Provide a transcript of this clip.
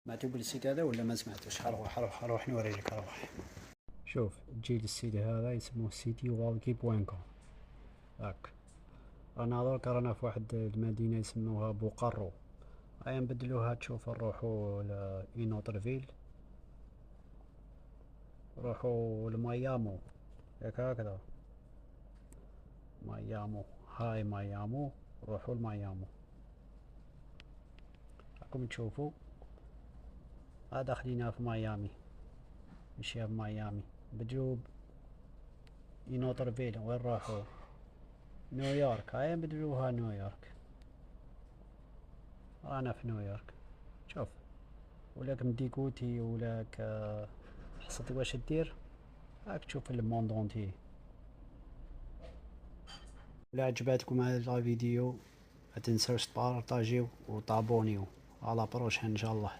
سمعتوا بالسيد هذا ولا ما سمعتوش؟ هروح نوري لك. روح شوف، تجي للسيد هذا يسموه سيدي والكي بوان كوم. هاك رانا درك رانا في واحد المدينة يسموها بوقرو. هيا نبدلوها، تشوف نروحو لإينوطر فيل، نروحو لميامو. ياك هكذا ميامو، هاي ميامو، نروحو لميامو. راكم تشوفو هذا خلينا في ميامي، نمشيها في ميامي. نبدلو إينوطر فيل، وين نروحو؟ نيويورك. هاي نبدلوها نيويورك، رانا في نيويورك. شوف، ولاك مديكوتي ولاك حصلت واش دير، راك تشوف الموند اونتيي. ولا عجباتكم هذا الفيديو ما تنساوش تبارطاجيو وتابونيو. على بروشين ان شاء الله.